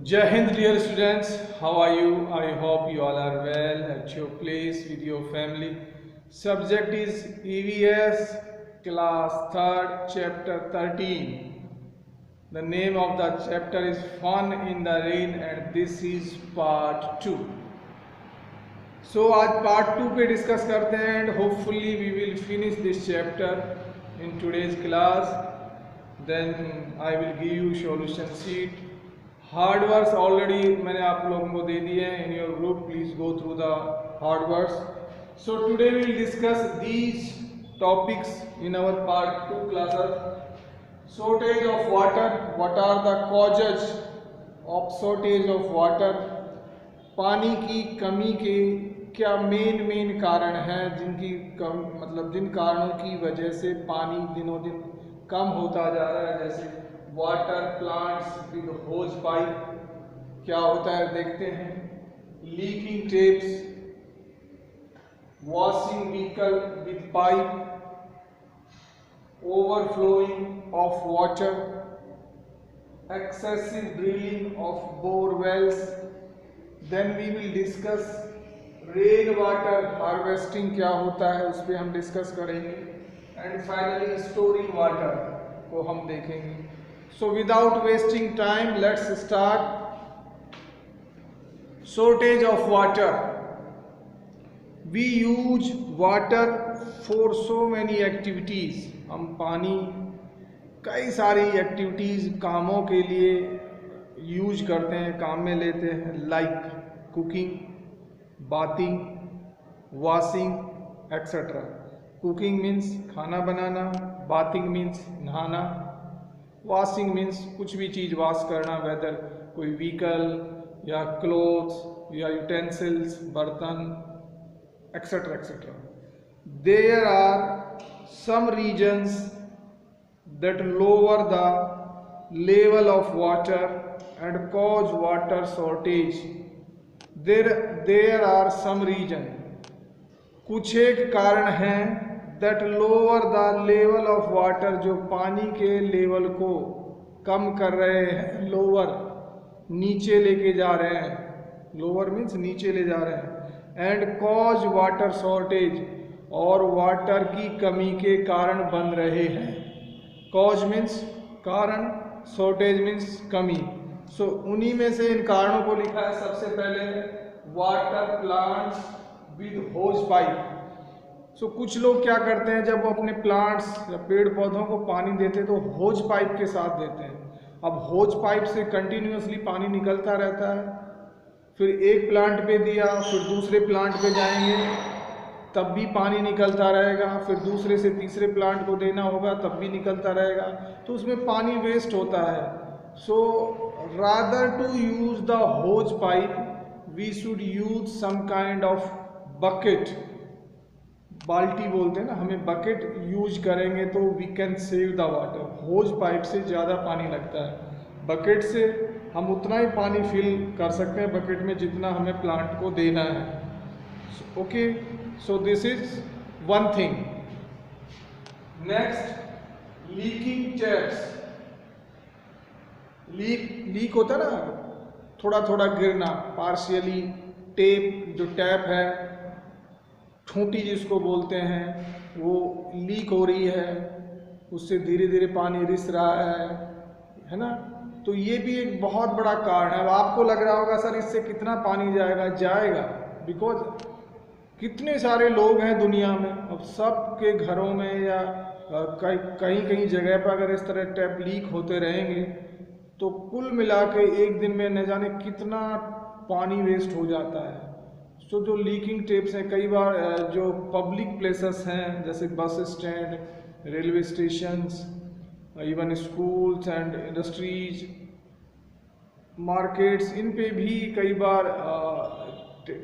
Jai Hind, dear students. How are you? I hope you all are well at your place with your family. Subject is EVS, class 3rd, chapter 13. The name of the chapter is Fun in the Rain, and this is part 2. So आज part 2 पे discuss करते हैं and hopefully we will finish this chapter in today's class. Then I will give you solution sheet. Hard words already मैंने आप लोगों को दे दिए हैं in your group. Please go through the hard words. So today we will discuss these topics in our part 2 classes. Shortage of water. What are the causes of shortage of water. पानी की कमी के क्या main कारण हैं जिन कारणों की वजह से पानी दिनों दिन कम होता जा रहा है. जैसे water plants with hose pipe. क्या होता है देखते हैं. Leaking taps. Washing vehicle with pipe. Overflowing of water. Excessive drilling of borewells. Then we will discuss rain water harvesting क्या होता है, उस पर हम डिस्कस करेंगे. एंड फाइनली स्टोरिंग वाटर को हम देखेंगे. So without wasting time let's start. Shortage of water. We use water for so many activities. हम पानी कई सारी एक्टिविटीज कामों के लिए यूज करते हैं, काम में लेते हैं. Like cooking, bathing, washing etcetera. Cooking means खाना बनाना. बाथिंग मीन्स नहाना. वॉशिंग मीन्स कुछ भी चीज़ वॉश करना, वेदर कोई व्हीकल या क्लोथ्स या यूटेंसिल्स, बर्तन etcetera etcetera. There are some reasons that lower the level of water and cause water shortage. There are some reason. कुछ एक कारण हैं that lower the level of water, जो पानी के लेवल को कम कर रहे हैं. lower नीचे लेके जा रहे हैं. lower means नीचे ले जा रहे हैं. and cause water shortage, और वाटर की कमी के कारण बन रहे हैं. cause means कारण, shortage means कमी. सो उन्हीं में से इन कारणों को लिखा है. सबसे पहले water plants with hose pipe. So कुछ लोग क्या करते हैं, जब वो अपने प्लांट्स या पेड़ पौधों को पानी देते तो होज पाइप के साथ देते हैं. अब होज पाइप से कंटिन्यूसली पानी निकलता रहता है. फिर एक प्लांट पे दिया, फिर दूसरे प्लांट पे जाएंगे तब भी पानी निकलता रहेगा. फिर दूसरे से तीसरे प्लांट को देना होगा तब भी निकलता रहेगा. तो उसमें पानी वेस्ट होता है. So rather to use the hose pipe, we should use some kind of bucket. बाल्टी बोलते हैं ना, हमें बकेट यूज करेंगे तो we can save the water. Hose pipe से ज़्यादा पानी लगता है. बकेट से हम उतना ही पानी फिल कर सकते हैं बकेट में जितना हमें प्लांट को देना है. Okay, so this is one thing. Next, leaking taps. Leak होता है ना, थोड़ा थोड़ा गिरना, पार्शियली. टेप जो टैप है, ठूंटी जिसको बोलते हैं, वो लीक हो रही है, उससे धीरे धीरे पानी रिस रहा है ना. तो ये भी एक बहुत बड़ा कारण है. अब आपको लग रहा होगा सर इससे कितना पानी जाएगा, बिकॉज कितने सारे लोग हैं दुनिया में. अब सबके घरों में या कहीं जगह पर अगर इस तरह टैप लीक होते रहेंगे तो कुल मिला के एक दिन में न जाने कितना पानी वेस्ट हो जाता है. सो जो लीकिंग टेप्स हैं, कई बार जो पब्लिक प्लेसेस हैं जैसे bus stand, railway stations, even schools and industries, markets, इन पे भी कई बार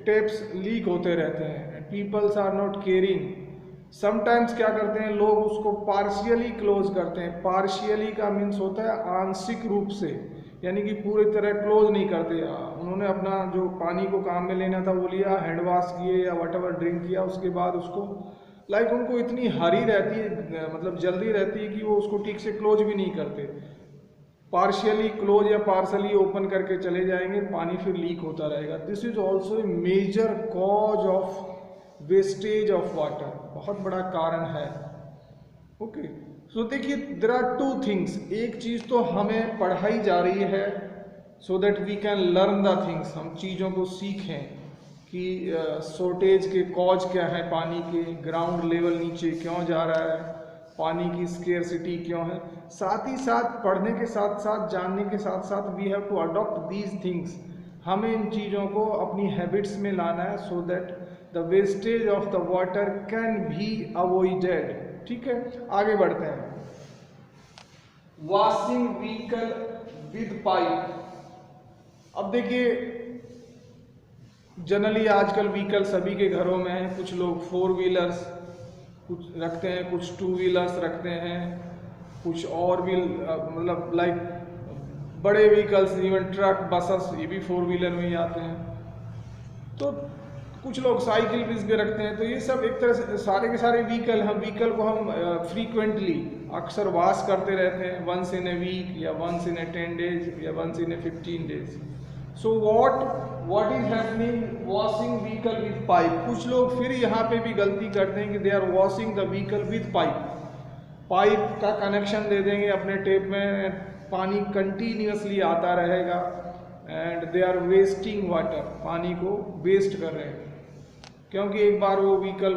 टेप्स लीक होते रहते हैं. Peoples are not caring. Sometimes क्या करते हैं लोग, उसको पार्शियली क्लोज करते हैं. पार्शियली का मीन्स होता है आंशिक रूप से, यानी कि पूरी तरह क्लोज नहीं करते. उन्होंने अपना जो पानी को काम में लेना था वो लिया, हैंड वॉश किए या व्हाटएवर ड्रिंक किया, उसके बाद उसको उनको इतनी हरी रहती है, मतलब जल्दी रहती है कि वो उसको ठीक से क्लोज भी नहीं करते. पार्शियली क्लोज या पार्शली ओपन करके चले जाएंगे, पानी फिर लीक होता रहेगा। This is also a major cause of wastage of water, बहुत बड़ा कारण है। ओके, सो देखिए देयर आर टू थिंग्स, एक चीज तो हमें पढ़ाई जा रही है so that we can learn the things, हम चीज़ों को सीखें कि शॉर्टेज के कॉज क्या है, पानी के ग्राउंड लेवल नीचे क्यों जा रहा है, पानी की स्केर्सिटी क्यों है। साथ ही साथ पढ़ने के साथ साथ, जानने के साथ साथ we have to adopt these things, हमें इन चीज़ों को अपनी हैबिट्स में लाना है so that the wastage of the water can be avoided. ठीक है, आगे बढ़ते हैं। Washing vehicle with pipe. अब देखिए जनरली आजकल व्हीकल सभी के घरों में है, कुछ लोग 4 व्हीलर्स कुछ रखते हैं, कुछ 2 व्हीलर्स रखते हैं, कुछ और भी मतलब लाइक बड़े व्हीकल्स, इवन ट्रक, बसेस, ये भी 4 व्हीलर में ही आते हैं। तो कुछ लोग साइकिल भी इसमें रखते हैं। तो ये सब एक तरह से सारे के सारे व्हीकल को हम फ्रीक्वेंटली अक्सर वॉश करते रहते हैं, वंस इन ए वीक या वंस इन ए 10 डेज या once in a 15 days. So what is happening washing vehicle with pipe. कुछ लोग फिर यहाँ पे भी गलती करते हैं कि they are washing the vehicle with pipe का कनेक्शन दे देंगे अपने टेप में, पानी कंटिन्यूसली आता रहेगा and they are wasting water, पानी को वेस्ट कर रहे हैं। क्योंकि एक बार वो व्हीकल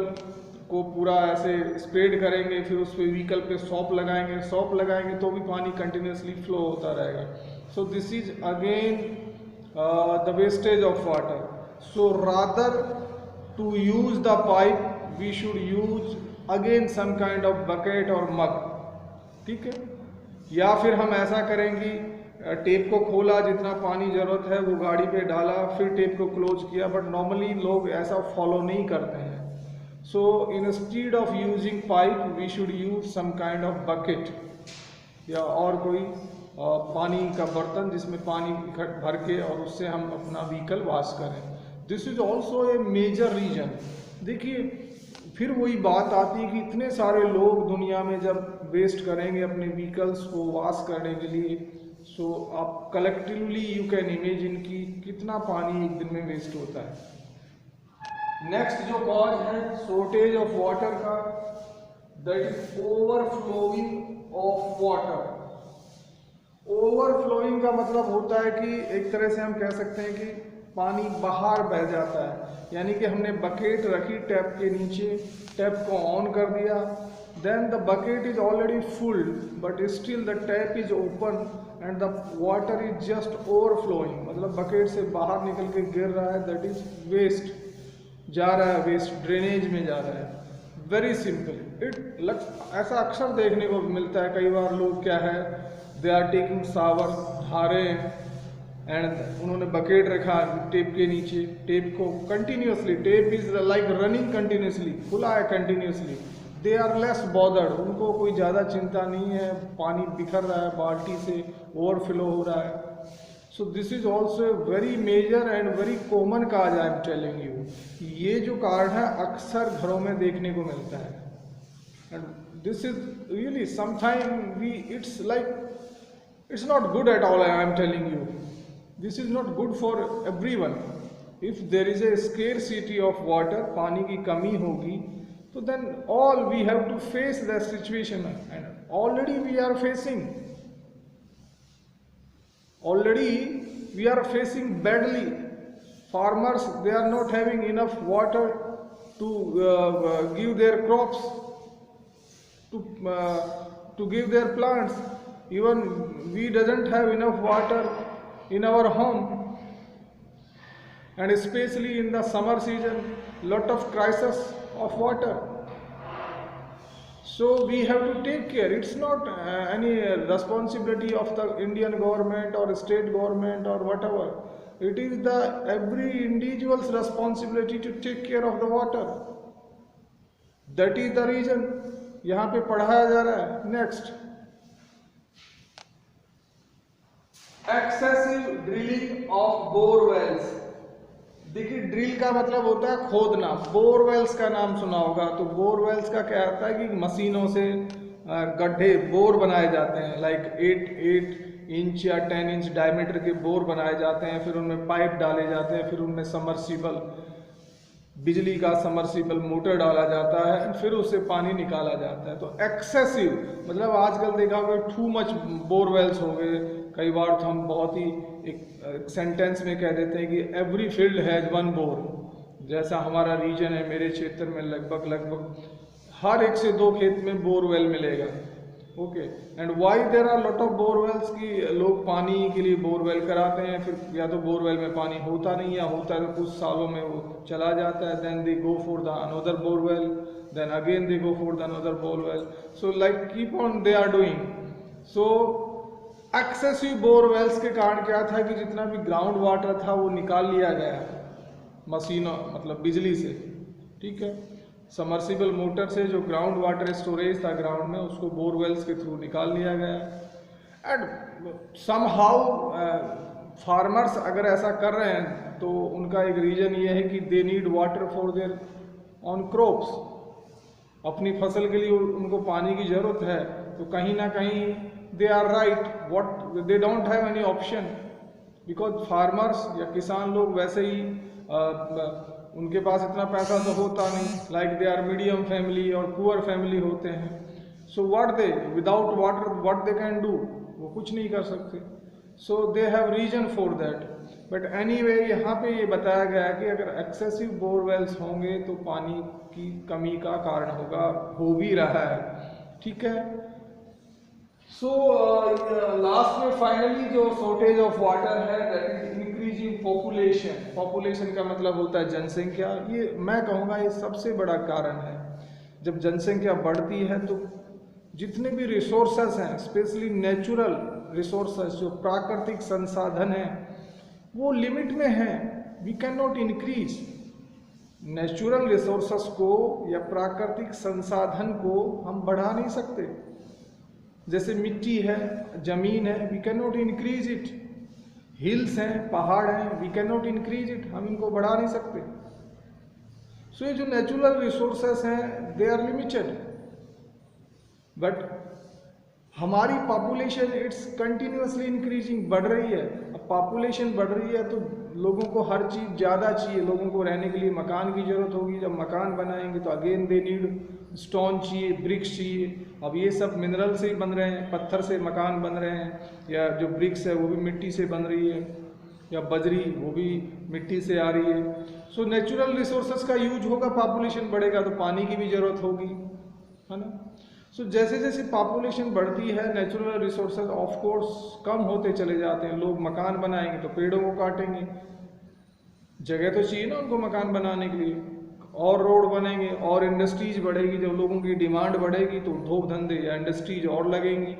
को पूरा ऐसे स्प्रेड करेंगे, फिर उस पर व्हीकल पे सॉप लगाएंगे तो भी पानी कंटिन्यूसली फ्लो होता रहेगा। सो this is again the wastage of water. So rather to use the pipe we should use again some kind of bucket or mug. ठीक है, या फिर हम ऐसा करेंगे, टेप को खोला, जितना पानी जरूरत है वो गाड़ी पे डाला, फिर टेप को क्लोज किया, बट नॉर्मली लोग ऐसा फॉलो नहीं करते हैं। So instead of using pipe we should use some kind of bucket या और कोई पानी का बर्तन जिसमें पानी भर के और उससे हम अपना व्हीकल वॉश करें। This is also a major reason. देखिए फिर वही बात आती है कि इतने सारे लोग दुनिया में जब वेस्ट करेंगे अपने व्हीकल्स को वॉश करने के लिए, सो आप कलेक्टिवली यू कैन इमेजिन कि कितना पानी एक दिन में वेस्ट होता है। नेक्स्ट जो कॉज है शॉर्टेज ऑफ वाटर का, that is overflowing of water. Overflowing का मतलब होता है कि एक तरह से हम कह सकते हैं कि पानी बाहर बह जाता है, यानी कि हमने बकेट रखी टैप के नीचे, टैप को ऑन कर दिया, then the bucket is already full but still the tap is open and the water is just overflowing, मतलब बकेट से बाहर निकल के गिर रहा है, दैट इज वेस्ट जा रहा है, वेस्ट ड्रेनेज में जा रहा है। वेरी सिंपल, ऐसा अक्सर देखने को मिलता है। कई बार लोग क्या है, दे आर टेकिंग शावर, नहा रहे हैं एंड उन्होंने बकेट रखा टेप के नीचे, टेप को continuously, tap is like running continuously, खुला है continuously, they are less bothered, उनको कोई ज़्यादा चिंता नहीं है, पानी बिखर रहा है बाल्टी से, ओवरफ्लो हो रहा है। So this is also a very major and very common cause, I am telling you. ये जो कारण है अक्सर घरों में देखने को मिलता है and this is really sometime we it's like it's not good at all, I am telling you. This is not good for everyone. If there is a scarcity of water, पानी की कमी होगी, तो then all we have to face that situation and already we are facing badly. Farmers, they are not having enough water to give their crops, to give their plants. Even we doesn't have enough water in our home, and especially in the summer season, lot of crisis of water. So we have to take care. It's not any responsibility of the Indian government or state government or whatever. It is the every individual's responsibility to take care of the water. That is the reason यहाँ पे पढ़ाया जा रहा है। Next, excessive drilling of borewells. देखिए drill का मतलब होता है खोदना, बोरवेल्स का नाम सुना होगा। तो बोरवेल्स का क्या होता है कि मशीनों से गड्ढे, बोर बनाए जाते हैं, लाइक इंच या 10 इंच डायमीटर के बोर बनाए जाते हैं, फिर उनमें पाइप डाले जाते हैं, फिर उनमें समर्सिबल, बिजली का समर्सिबल मोटर डाला जाता है, फिर उससे पानी निकाला जाता है। तो एक्सेसिव मतलब आजकल देखा होगा टू मच बोरवेल्स हो गए। कई बार तो हम बहुत ही एक सेंटेंस में कह देते हैं कि every field has one bore. जैसा हमारा रीजन है, मेरे क्षेत्र में लगभग हर 1 से 2 खेत में बोरवेल मिलेगा। Okay, and why there are lot of borewells की लोग पानी के लिए बोरवेल कराते हैं, फिर या तो बोरवेल में पानी होता नहीं या होता है तो कुछ सालों में वो चला जाता है, then they go for the another borewell, then again they go for the another borewell, so like keep on they are doing. So excessive borewells के कारण क्या था कि जितना भी ग्राउंड वाटर था वो निकाल लिया गया मशीनों मतलब बिजली से। ठीक है, समर्सिबल मोटर से जो ग्राउंड वाटर स्टोरेज था ग्राउंड में, उसको बोरवेल्स के थ्रू निकाल लिया गया। एंड समहाउ फार्मर्स अगर ऐसा कर रहे हैं तो उनका एक रीजन ये है कि they need water for their on crops. अपनी फसल के लिए उनको पानी की ज़रूरत है, तो कहीं ना कहीं they are right, what they don't have any option, because farmers या किसान लोग वैसे ही उनके पास इतना पैसा तो होता नहीं, like they are medium family और पुअर फैमिली होते हैं। So what they without water what they can do, वो कुछ नहीं कर सकते। So they have reason for that. But anyway यहाँ पे ये बताया गया है कि अगर एक्सेसिव बोरवेल्स होंगे तो पानी की कमी का कारण होगा, हो भी रहा है। ठीक है, सो लास्ट में फाइनली जो शॉर्टेज ऑफ वाटर है that is increasing population. Population का मतलब होता है जनसंख्या। ये मैं कहूँगा ये सबसे बड़ा कारण है। जब जनसंख्या बढ़ती है तो जितने भी रिसोर्सेस हैं, स्पेशली नेचुरल रिसोर्सेस, जो प्राकृतिक संसाधन हैं, वो लिमिट में हैं। We can not increase natural resources को या प्राकृतिक संसाधन को हम बढ़ा नहीं सकते। जैसे मिट्टी है, जमीन है, we can not increase it. Hills हैं, पहाड़ हैं, we can not increase it, हम इनको बढ़ा नहीं सकते। सो ये जो नेचुरल रिसोर्सेस हैं दे आर लिमिटेड, बट हमारी पॉपुलेशन इट्स कंटिन्यूसली इंक्रीजिंग, बढ़ रही है। अब पॉपुलेशन बढ़ रही है तो लोगों को हर चीज़ ज़्यादा चाहिए, लोगों को रहने के लिए मकान की ज़रूरत होगी। जब मकान बनाएंगे तो अगेन दे नीड स्टोन चाहिए, ब्रिक्स चाहिए। अब ये सब मिनरल से ही बन रहे हैं, पत्थर से मकान बन रहे हैं, या जो ब्रिक्स है वो भी मिट्टी से बन रही है, या बजरी वो भी मिट्टी से आ रही है। सो नेचुरल रिसोर्सेज का यूज होगा, पॉपुलेशन बढ़ेगा तो पानी की भी ज़रूरत होगी, है ना। सो जैसे जैसे पॉपुलेशन बढ़ती है नेचुरल रिसोर्सेज ऑफ कोर्स कम होते चले जाते हैं। लोग मकान बनाएंगे तो पेड़ों को काटेंगे, जगह तो चाहिए ना उनको मकान बनाने के लिए, और रोड बनेंगे और इंडस्ट्रीज बढ़ेगी। जब लोगों की डिमांड बढ़ेगी तो उद्योग धंधे या इंडस्ट्रीज और लगेंगी।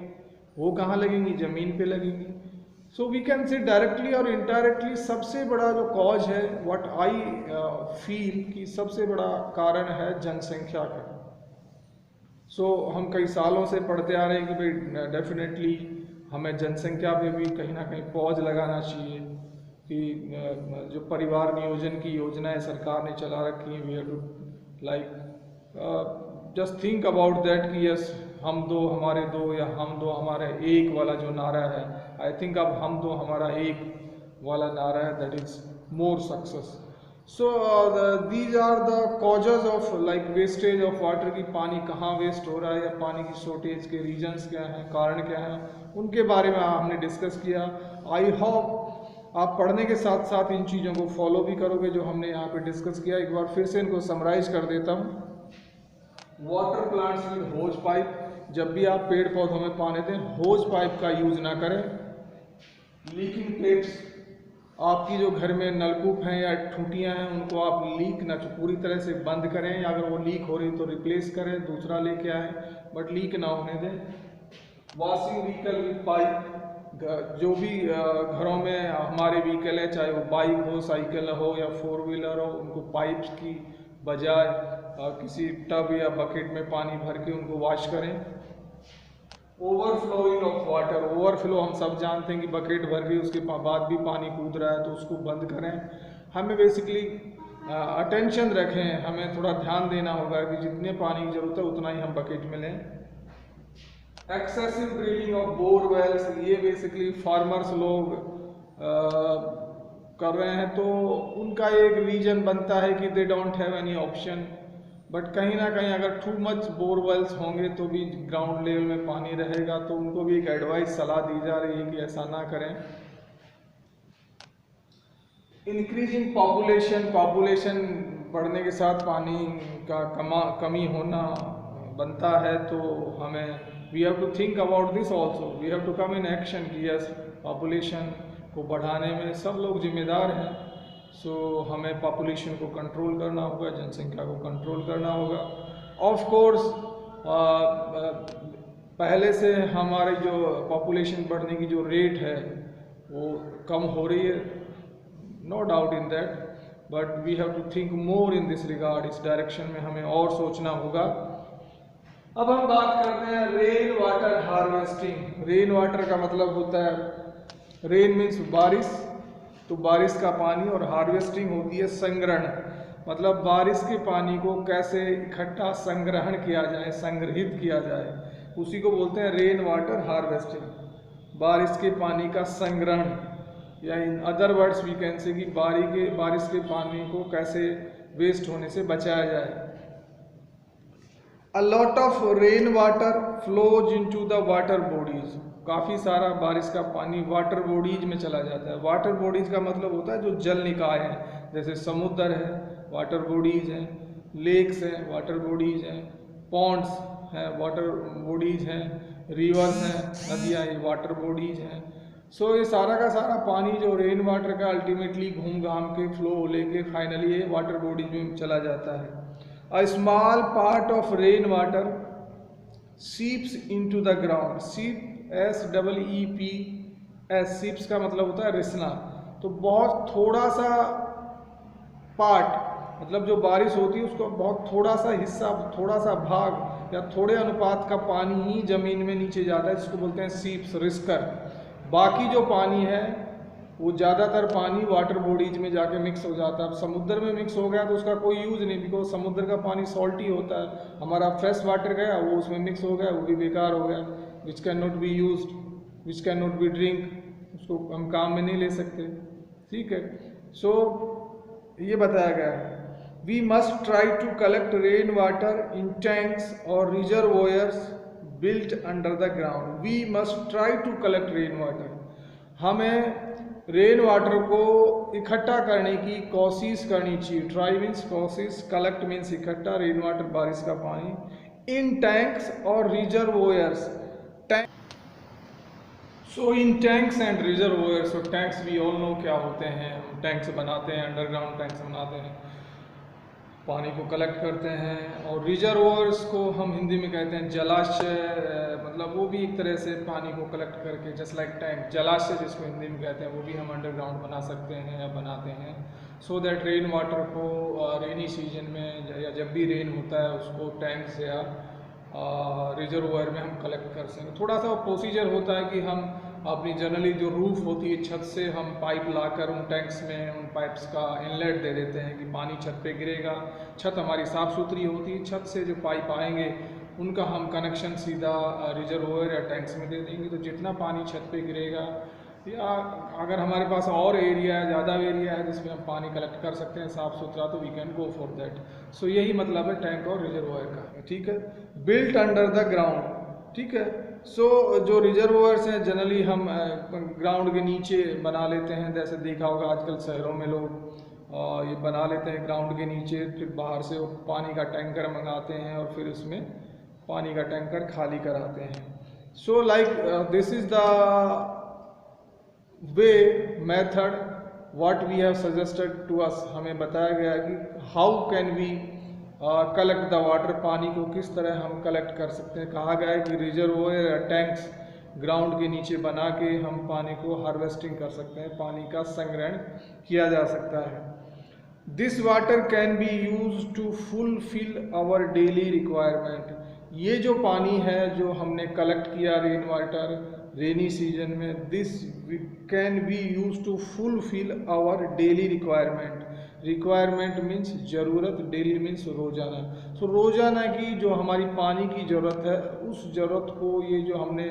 वो कहाँ लगेंगी? ज़मीन पे लगेंगी। So we can say directly और इनडायरेक्टली सबसे बड़ा जो कॉज है, व्हाट आई फील कि सबसे बड़ा कारण है जनसंख्या का। सो हम कई सालों से पढ़ते आ रहे हैं कि भाई डेफिनेटली हमें जनसंख्या पे भी कहीं ना कहीं पॉज लगाना चाहिए, कि जो परिवार नियोजन की योजनाएं सरकार ने चला रखी हैं, we have to like just think about that कि यस हम दो हमारे दो, या हम दो हमारे एक वाला जो नारा है, आई थिंक अब हम दो हमारा एक वाला नारा है, that is more success. So these are the causes of like wastage of water, की पानी कहाँ वेस्ट हो रहा है या पानी की शॉर्टेज के रीजन्स क्या हैं, कारण क्या हैं, उनके बारे में हमने डिस्कस किया। आई होप आप पढ़ने के साथ साथ इन चीज़ों को फॉलो भी करोगे जो हमने यहाँ पे डिस्कस किया। एक बार फिर से इनको समराइज कर देता हूँ। Water plants with hose pipe, जब भी आप पेड़ पौधों में पानी दें होज पाइप का यूज ना करें। लीकिंग पेप्स, आपकी जो घर में नलकूप हैं या टूटियाँ हैं उनको आप लीक ना पूरी तरह से बंद करें, या अगर वो लीक हो रही तो रिप्लेस करें, दूसरा लेके आएँ, बट लीक ना होने दें। वॉशिंग व्हीकल विद पाइप, जो भी घरों में हमारे व्हीकल है, चाहे वो बाइक हो, साइकिल हो या 4 व्हीलर हो, उनको पाइप्स की बजाय किसी टब या बकेट में पानी भर के उनको वॉश करें। ओवरफ्लोइंग ऑफ वाटर, ओवरफ्लो हम सब जानते हैं कि बकेट भर गई उसके बाद भी पानी कूद रहा है तो उसको बंद करें। हमें बेसिकली अटेंशन रखें, हमें थोड़ा ध्यान देना होगा कि जितने पानी की ज़रूरत है उतना ही हम बकेट में लें। एक्सेसिव ड्रिलिंग ऑफ बोरवेल्स, ये बेसिकली फार्मर्स लोग कर रहे हैं, तो उनका एक रीजन बनता है कि दे don't have any option, but कहीं ना कहीं अगर टू मच बोरवेल्स होंगे तो भी ग्राउंड लेवल में पानी रहेगा, तो उनको भी एक एडवाइस सलाह दी जा रही है कि ऐसा ना करें। इंक्रीजिंग पॉपुलेशन बढ़ने के साथ पानी का कमी होना बनता है, तो हमें we have to think about this also, we have to come in action कि यस पॉपुलेशन को बढ़ाने में सब लोग जिम्मेदार हैं। सो हमें पॉपुलेशन को कंट्रोल करना होगा, जनसंख्या को कंट्रोल करना होगा। ऑफ कोर्स पहले से हमारी जो पॉपुलेशन बढ़ने की जो रेट है वो कम हो रही है, no doubt in that, but we have to think more in this regard, इस डायरेक्शन में हमें और सोचना होगा। अब हम बात करते हैं rain water harvesting. Rain water का मतलब होता है, रेन मीन्स बारिश, तो बारिश का पानी, और हार्वेस्टिंग होती है संग्रहण, मतलब बारिश के पानी को कैसे इकट्ठा संग्रहण किया जाए, संग्रहित किया जाए, उसी को बोलते हैं रेन वाटर हार्वेस्टिंग, बारिश के पानी का संग्रहण, या in other words we can say कि बारिश के पानी को कैसे वेस्ट होने से बचाया जाए। A lot of rain water flows into the water bodies, काफ़ी सारा बारिश का पानी वाटर बॉडीज में चला जाता है। वाटर बॉडीज का मतलब होता है जो जल निकाय है, जैसे समुद्र है वाटर बॉडीज हैं, लेक्स हैं वाटर बॉडीज हैं, पॉन्ड्स हैं वाटर बॉडीज हैं, रिवर्स हैं, नदियाँ ये वाटर बॉडीज हैं। सो ये सारा का सारा पानी जो रेन वाटर का अल्टीमेटली घूम घाम के फ्लो लेके फाइनली ये वाटर बॉडीज में चला जाता है। A small part of rain water seeps into the ground, seep S-E-E-P-S, seeps का मतलब होता है रिसना, तो बहुत थोड़ा सा पार्ट, मतलब जो बारिश होती है उसका बहुत थोड़ा सा हिस्सा, थोड़ा सा भाग या थोड़े अनुपात का पानी ही जमीन में नीचे जाता है, जिसको बोलते हैं सीप्स, रिस्कर। बाकी जो पानी है वो ज़्यादातर पानी वाटर बॉडीज में जाके मिक्स हो जाता है। अब समुद्र में मिक्स हो गया तो उसका कोई यूज़ नहीं, बिकॉज समुद्र का पानी सॉल्टी होता है। हमारा फ्रेश वाटर गया वो उसमें मिक्स हो गया, वो भी बेकार हो गया, which can not be use, which can not be drink, उसको हम काम में नहीं ले सकते। ठीक है, सो ये बताया गया है we must try to collect rain water in tanks और reservoirs built under the ground. We must try to collect rain water, हमें रेन वाटर को इकट्ठा करने की कोशिश करनी चाहिए। ट्राई मीन्स कोशिश, कलेक्ट मीन्स इकट्ठा, रेन वाटर बारिश का पानी, इन टैंक्स और reservoirs. So in tanks and reservoirs, और टैंक्स वी ऑल नो क्या होते हैं, हम टैंक्स बनाते हैं, अंडरग्राउंड टैंक्स बनाते हैं, पानी को कलेक्ट करते हैं। और रिजर्वोयर्स को हम हिंदी में कहते हैं जलाशय, मतलब वो भी एक तरह से पानी को कलेक्ट करके, जस्ट लाइक टैंक, जलाशय जिसको हिंदी में कहते हैं, वो भी हम अंडरग्राउंड बना सकते हैं या बनाते हैं, सो दैट रेन वाटर को रेनी सीजन में या जब भी रेन होता है उसको टैंक्स या रिजर्वोयर में हम कलेक्ट कर सकें। थोड़ा सा प्रोसीजर होता है कि हम अपनी जनरली जो रूफ होती है छत से हम पाइप लाकर उन टैंक्स में उन पाइप्स का इनलेट दे देते हैं कि पानी छत पे गिरेगा। छत हमारी साफ़ सुथरी होती है, छत से जो पाइप आएंगे उनका हम कनेक्शन सीधा रिजर्वोयर या टैंक्स में दे देंगे, तो जितना पानी छत पे गिरेगा, या अगर हमारे पास और एरिया है, ज़्यादा एरिया है जिसमें हम पानी कलेक्ट कर सकते हैं साफ़ सुथरा, तो we can go for that. So यही मतलब है टैंक और रिजर्वोयर का। ठीक है, बिल्ट अंडर द ग्राउंड। ठीक है, सो जो रिजर्वोयर्स हैं जनरली हम ग्राउंड के नीचे बना लेते हैं, जैसे देखा होगा आजकल शहरों में लोग ये बना लेते हैं ग्राउंड के नीचे, फिर बाहर से वो पानी का टैंकर मंगाते हैं और फिर उसमें पानी का टैंकर खाली कराते हैं। So like this is the way method what we have suggested to us, हमें बताया गया कि how can we collect the water, पानी को किस तरह हम कलेक्ट कर सकते हैं। कहा गया है कि रिजर्वोयर या टैंक्स ग्राउंड के नीचे बना के हम पानी को हार्वेस्टिंग कर सकते हैं, पानी का संग्रहण किया जा सकता है। This water can be use to fulfil our daily requirement. ये जो पानी है जो हमने कलेक्ट किया रेन वाटर रेनी सीजन में, this can be use to fulfil our daily requirement. Requirement means ज़रूरत, डेली मीन्स रोजाना। सो रोज़ाना की जो हमारी पानी की ज़रूरत है, उस ज़रूरत को ये जो हमने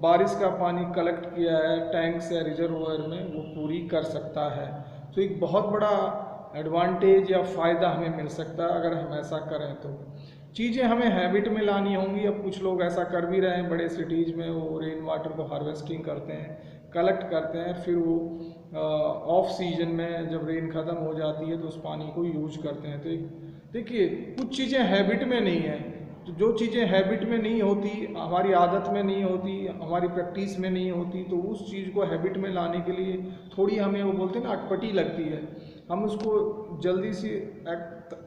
बारिश का पानी कलेक्ट किया है टैंक से रिजर्वोयर में, वो पूरी कर सकता है। तो एक बहुत बड़ा एडवांटेज या फ़ायदा हमें मिल सकता है अगर हम ऐसा करें तो। चीज़ें हमें हैबिट में लानी होंगी। अब कुछ लोग ऐसा कर भी रहे हैं, बड़े सिटीज़ में वो रेन वाटर को हार्वेस्टिंग करते हैं, कलेक्ट करते हैं, फिर वो ऑफ सीजन में जब रेन ख़त्म हो जाती है तो उस पानी को यूज करते हैं। तो देखिए, कुछ चीज़ें हैबिट में नहीं है, तो जो चीज़ें हैबिट में नहीं होती, हमारी आदत में नहीं होती, हमारी प्रैक्टिस में नहीं होती, तो उस चीज़ को हैबिट में लाने के लिए थोड़ी हमें वो बोलते हैं ना अटपटी लगती है, हम उसको जल्दी से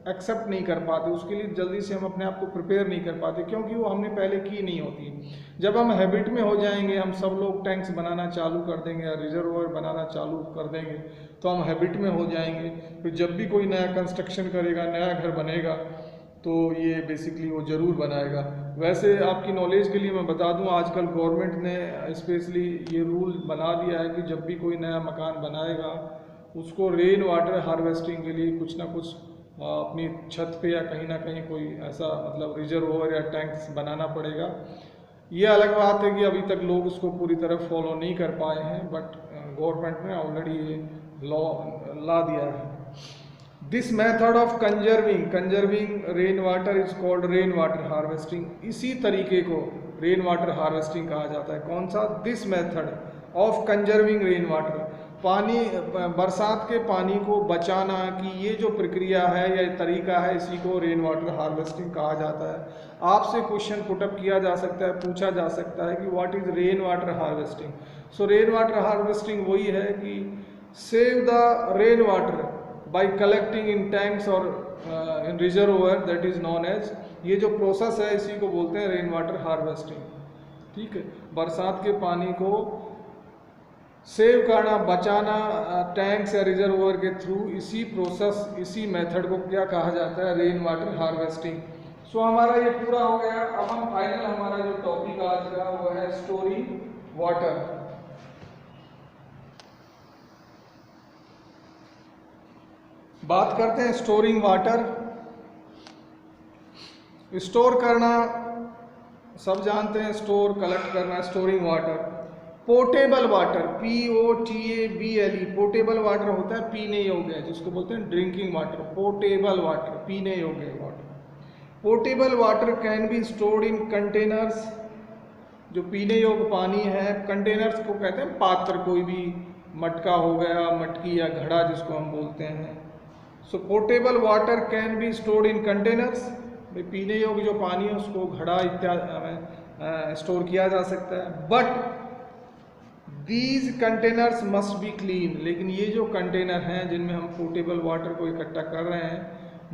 एक्सेप्ट नहीं कर पाते, उसके लिए जल्दी से हम अपने आप को प्रिपेयर नहीं कर पाते, क्योंकि वो हमने पहले की नहीं होती। जब हम हैबिट में हो जाएंगे, हम सब लोग टैंक्स बनाना चालू कर देंगे या रिजर्वोयर बनाना चालू कर देंगे, तो हम हैबिट में हो जाएंगे। फिर जब भी कोई नया कंस्ट्रक्शन करेगा, नया घर बनेगा, तो ये बेसिकली वो ज़रूर बनाएगा। वैसे आपकी नॉलेज के लिए मैं बता दूं, आजकल गवर्नमेंट ने स्पेशली ये रूल बना दिया है कि जब भी कोई नया मकान बनाएगा, उसको रेन वाटर हार्वेस्टिंग के लिए कुछ ना कुछ अपनी छत पे या कहीं ना कहीं कोई ऐसा मतलब रिजर्वोयर या टैंक्स बनाना पड़ेगा। ये अलग बात है कि अभी तक लोग उसको पूरी तरह फॉलो नहीं कर पाए हैं, बट गवर्नमेंट ने ऑलरेडी ये लॉ ला दिया है। This method of conserving rain water is called rain water harvesting. इसी तरीके को रेन वाटर हार्वेस्टिंग कहा जाता है। कौन सा? This method of conserving rain water, पानी बरसात के पानी को बचाना की ये जो प्रक्रिया है या तरीका है, इसी को रेन वाटर हार्वेस्टिंग कहा जाता है। आपसे क्वेश्चन पुटअप किया जा सकता है, पूछा जा सकता है कि what is rain water harvesting. So rain water harvesting वही है कि save the rain water by collecting in tanks और in reservoir, that is known as, ये जो प्रोसेस है इसी को बोलते हैं रेन वाटर हार्वेस्टिंग। ठीक है, बरसात के पानी को सेव करना, बचाना टैंक्स या रिजर्वोयर के थ्रू, इसी प्रोसेस, इसी मेथड को क्या कहा जाता है? Rain water harvesting. सो हमारा ये पूरा हो गया। अब हम फाइनल हमारा जो टॉपिक आज का वो है स्टोरिंग वाटर। बात करते हैं स्टोरिंग वाटर। स्टोर करना सब जानते हैं, स्टोर कलेक्ट करना, storing water. Portable water, POTABLE, portable water होता है पीने योग्य, जिसको बोलते हैं ड्रिंकिंग वाटर। पोर्टेबल वाटर, पीने योग्य water. Portable water can be stored in containers, जो पीने योग्य पानी है, कंटेनर्स को कहते हैं पात्र, कोई भी मटका हो गया, मटकी या घड़ा जिसको हम बोलते हैं। So portable water can be stored in containers, पीने योग्य जो पानी है उसको घड़ा इत्यादि में स्टोर किया जा सकता है। But these containers must be clean, लेकिन ये जो कंटेनर हैं जिनमें हम पोर्टेबल वाटर को इकट्ठा कर रहे हैं,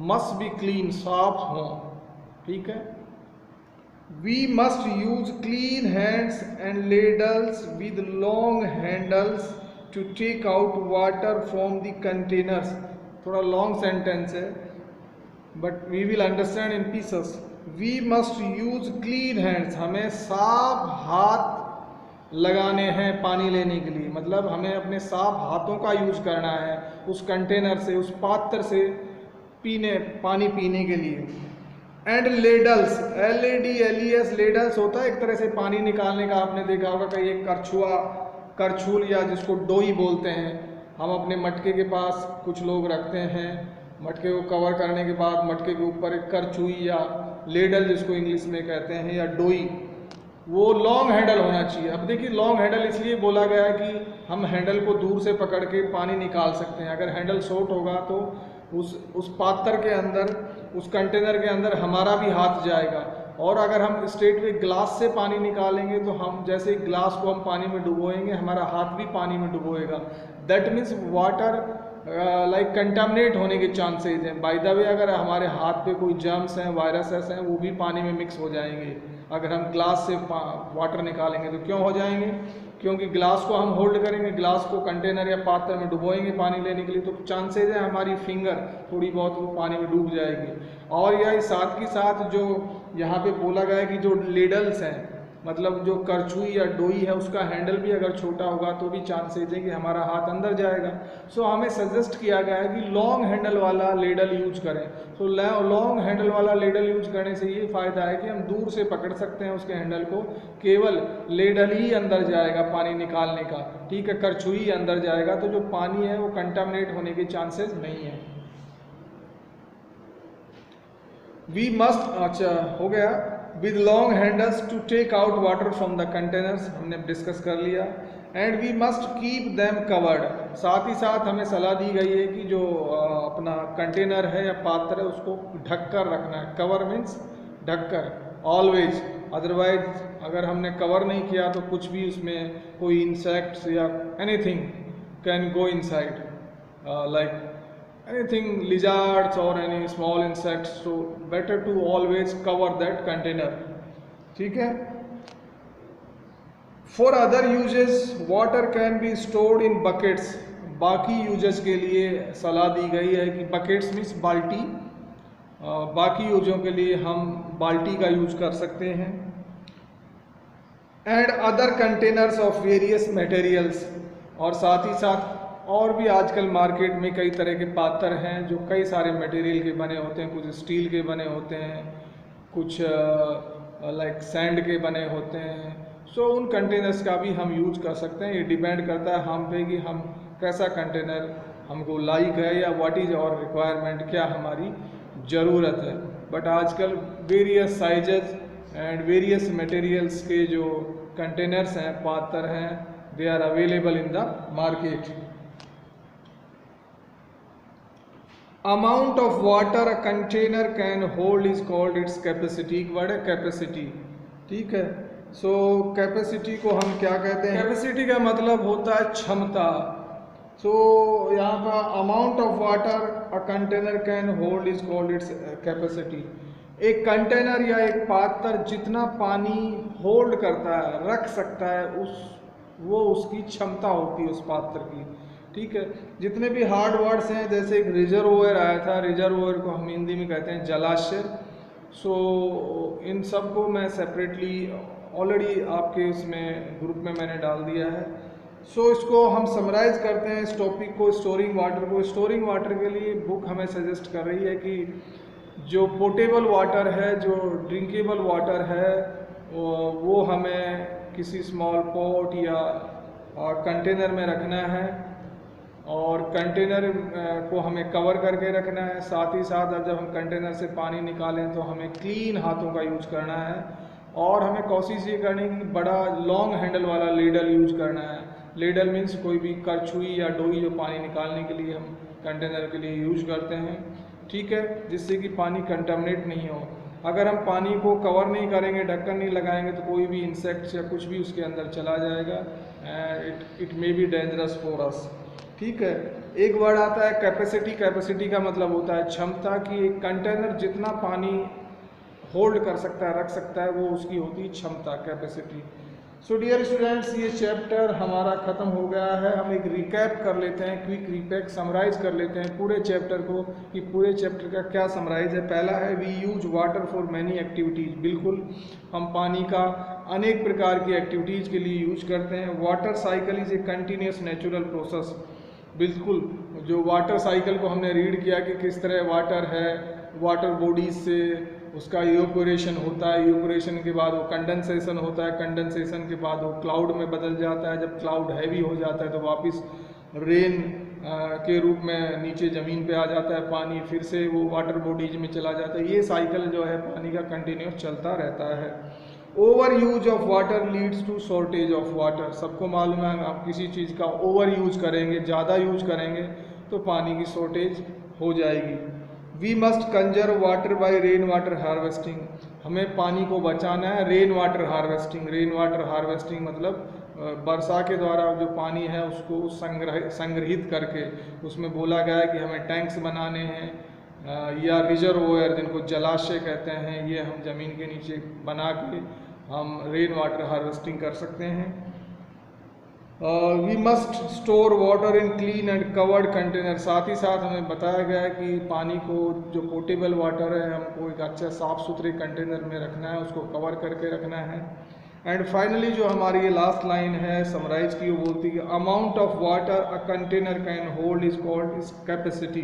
मस्ट बी क्लीन, साफ हों। ठीक है, we must use clean hands and ladles with long handles to take out water from the containers. थोड़ा लॉन्ग सेंटेंस है, but we will understand in pieces. We must use clean hands, हमें साफ हाथ लगाने हैं पानी लेने के लिए, मतलब हमें अपने साफ हाथों का यूज करना है उस कंटेनर से, उस पात्र से पानी पीने के लिए। एंड लेडल्स, LADLES, लेडल्स होता है एक तरह से पानी निकालने का, आपने देखा होगा कहीं एक करछुल या जिसको डोई बोलते हैं, हम अपने मटके के पास कुछ लोग रखते हैं, मटके को कवर करने के बाद मटके के ऊपर एक करछुई या लेडल जिसको इंग्लिश में कहते हैं, या डोई, वो लॉन्ग हैंडल होना चाहिए। अब देखिए, लॉन्ग हैंडल इसलिए बोला गया है कि हम हैंडल को दूर से पकड़ के पानी निकाल सकते हैं। अगर हैंडल शॉर्ट होगा तो उस पात्र के अंदर, उस कंटेनर के अंदर हमारा भी हाथ जाएगा, और अगर हम स्ट्रेट वे ग्लास से पानी निकालेंगे तो हम जैसे ग्लास को हम पानी में डुबोएंगे, हमारा हाथ भी पानी में डुबोएगा। That means water like contaminate होने के चांसेज हैं। बाय द वे, अगर हमारे हाथ पे कोई जर्म्स हैं, वायरसेस हैं, वो भी पानी में मिक्स हो जाएंगे। अगर हम ग्लास से वाटर निकालेंगे तो क्यों हो जाएंगे? क्योंकि ग्लास को हम होल्ड करेंगे, ग्लास को कंटेनर या पात्र में डुबोएंगे पानी लेने के लिए, तो चांसेज है हमारी फिंगर थोड़ी बहुत वो पानी में डूब जाएगी। और यह साथ ही साथ जो यहाँ पे बोला गया है कि जो लेडल्स हैं, मतलब जो करछुई या डोई है उसका हैंडल भी अगर छोटा होगा तो भी चांसेज है कि हमारा हाथ अंदर जाएगा। सो हमें सजेस्ट किया गया है कि लॉन्ग हैंडल वाला लेडल यूज करें। सो लॉन्ग हैंडल वाला लेडल यूज करने से ये फ़ायदा है कि हम दूर से पकड़ सकते हैं उसके हैंडल को, केवल लेडल ही अंदर जाएगा पानी निकालने का, ठीक है, करछुई अंदर जाएगा, तो जो पानी है वो कंटामिनेट होने के चांसेस नहीं है। वी मस्ट, अच्छा हो गया, with long handles to take out water from the containers, हमने डिस्कस कर लिया। And we must keep them covered, साथ ही साथ हमें सलाह दी गई है कि जो अपना कंटेनर है या पात्र है उसको ढक कर रखना है। कवर मीन्स ढककर, ऑलवेज, अदरवाइज अगर हमने कवर नहीं किया तो कुछ भी उसमें कोई इंसेक्ट्स या anything can go inside, like anything, lizards or any small insects, so better to always cover that container, ठीक है। For other uses water can be stored in buckets, बाकी यूजेस के लिए सलाह दी गई है कि buckets मीन्स बाल्टी, बाकी यूजों के लिए हम बाल्टी का यूज कर सकते हैं। And other containers of various materials, और साथ ही साथ और भी आजकल मार्केट में कई तरह के पात्र हैं जो कई सारे मटेरियल के बने होते हैं, कुछ स्टील के बने होते हैं, कुछ लाइक सैंड के बने होते हैं। सो उन कंटेनर्स का भी हम यूज कर सकते हैं। ये डिपेंड करता है हम पे कि हम कैसा कंटेनर हमको लाइक है या व्हाट इज आवर रिक्वायरमेंट, क्या हमारी ज़रूरत है। बट आजकल various sizes and various materials के जो कंटेनर्स हैं, पात्र हैं, they are available in the market. Amount of water a container can hold is called its capacity, word है कैपेसिटी, ठीक है। सो कैपेसिटी को हम क्या कहते हैं? कैपेसिटी का मतलब होता है क्षमता। सो यहाँ पर amount of water a container can hold is called its capacity. एक कंटेनर या एक पात्र जितना पानी होल्ड करता है, रख सकता है, वो उसकी क्षमता होती है उस पात्र की, ठीक है। जितने भी हार्ड वर्ड्स हैं, जैसे एक रिजर्वोयर आया था, रिजर्वोयर को हम हिंदी में कहते हैं जलाशय। सो इन सब को मैं सेपरेटली ऑलरेडी आपके उसमें ग्रुप में मैंने डाल दिया है। सो इसको हम समराइज करते हैं इस टॉपिक को, स्टोरिंग वाटर को। स्टोरिंग वाटर के लिए बुक हमें सजेस्ट कर रही है कि जो पोर्टेबल वाटर है, जो ड्रिंकेबल वाटर है, वो हमें किसी स्मॉल पॉट या कंटेनर में रखना है, और कंटेनर को हमें कवर करके रखना है। साथ ही साथ जब हम कंटेनर से पानी निकालें तो हमें क्लीन हाथों का यूज करना है, और हमें कोशिश ये करनी है कि बड़ा लॉन्ग हैंडल वाला लेडल यूज करना है। लेडल मीन्स कोई भी करछुई या डोई जो पानी निकालने के लिए हम कंटेनर के लिए यूज करते हैं, ठीक है, जिससे कि पानी कंटामिनेट नहीं हो। अगर हम पानी को कवर नहीं करेंगे, ढक्कन नहीं लगाएंगे, तो कोई भी इंसेक्ट्स या कुछ भी उसके अंदर चला जाएगा, it may be dangerous for us, ठीक है। एक वर्ड आता है कैपेसिटी। कैपेसिटी का मतलब होता है क्षमता, कि एक कंटेनर जितना पानी होल्ड कर सकता है, रख सकता है, वो उसकी होती है क्षमता, कैपेसिटी। सो डियर स्टूडेंट्स, ये चैप्टर हमारा ख़त्म हो गया है। हम एक रिकैप कर लेते हैं, क्विक रिकैप, समराइज कर लेते हैं पूरे चैप्टर को, कि पूरे चैप्टर का क्या समराइज है। पहला है we use water for many activities. बिल्कुल, हम पानी का अनेक प्रकार की एक्टिविटीज़ के लिए यूज करते हैं। Water cycle is a continuous natural process. बिल्कुल, जो वाटर साइकिल को हमने रीड किया कि किस तरह वाटर है, वाटर बॉडीज से उसका इवेपोरेशन होता है, इवेपोरेशन के बाद वो कंडेंसेशन होता है, कंडेंसेशन के बाद वो क्लाउड में बदल जाता है, जब क्लाउड हैवी हो जाता है तो वापस रेन के रूप में नीचे ज़मीन पे आ जाता है पानी, फिर से वो वाटर बॉडीज में चला जाता है। ये साइकिल जो है पानी का कंटिन्यूस चलता रहता है। Over use of water leads to shortage of water. सबको मालूम है, आप किसी चीज़ का ओवर यूज करेंगे, ज़्यादा यूज करेंगे तो पानी की शॉर्टेज हो जाएगी। We must conserve water by rain water harvesting. हमें पानी को बचाना है rain water harvesting. Rain water harvesting मतलब वर्षा के द्वारा जो पानी है उसको संग्रहित करके, उसमें बोला गया है कि हमें टैंक्स बनाने हैं या रिजर्वोयर, जिनको जलाशय कहते हैं, ये हम ज़मीन के नीचे बना के हम रेन वाटर हार्वेस्टिंग कर सकते हैं। We must store water in clean and covered container. साथ ही साथ हमें बताया गया है कि पानी को, जो पोर्टेबल वाटर है, हमको एक अच्छा साफ़ सुथरे कंटेनर में रखना है, उसको कवर करके रखना है। एंड फाइनली जो हमारी ये लास्ट लाइन है समराइज की, वो बोलती है amount of water a container can hold is called is capacity.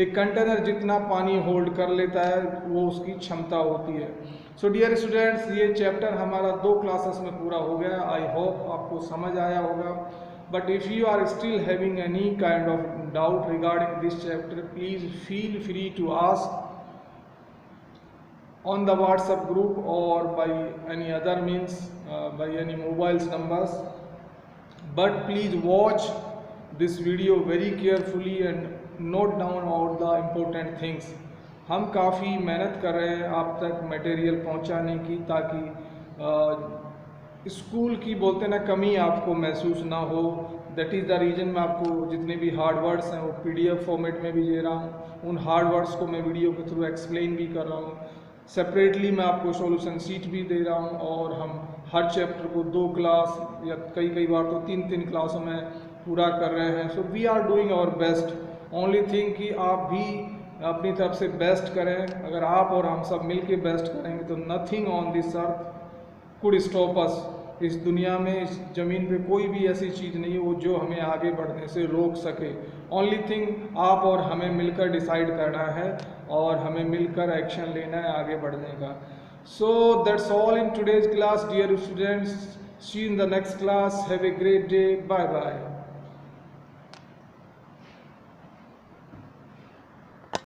एक कंटेनर जितना पानी होल्ड कर लेता है वो उसकी क्षमता होती है। सो डियर स्टूडेंट्स, ये चैप्टर हमारा 2 क्लासेस में पूरा हो गया। आई होप आपको समझ आया होगा। But if you are still having any kind of doubt regarding this chapter, please feel free to ask on the WhatsApp group or by any other means, by any mobiles numbers. But please watch this video very carefully and note down all the important things. हम काफ़ी मेहनत कर रहे हैं आप तक material पहुंचाने की, ताकि स्कूल की बोलते ना कमी आपको महसूस ना हो। दैट इज़ द रीज़न मैं आपको जितने भी हार्ड वर्ड्स हैं वो PDF फॉर्मेट में भी दे रहा हूँ। उन हार्ड वर्ड्स को मैं वीडियो के थ्रू एक्सप्लेन भी कर रहा हूँ। सेपरेटली मैं आपको सॉल्यूशन शीट भी दे रहा हूँ, और हम हर चैप्टर को 2 क्लास या कई बार तो 3 क्लासों में पूरा कर रहे हैं। So we are doing our best. Only thing कि आप भी अपनी तरफ से बेस्ट करें। अगर आप और हम सब मिल के बेस्ट करेंगे तो nothing on this earth could stop us. इस दुनिया में, इस ज़मीन पे कोई भी ऐसी चीज़ नहीं है वो जो हमें आगे बढ़ने से रोक सके। ओनली थिंग आप और हमें मिलकर डिसाइड करना है और हमें मिलकर एक्शन लेना है आगे बढ़ने का। So that's all in today's class dear students. See you in the next class. Have a great day. Bye bye.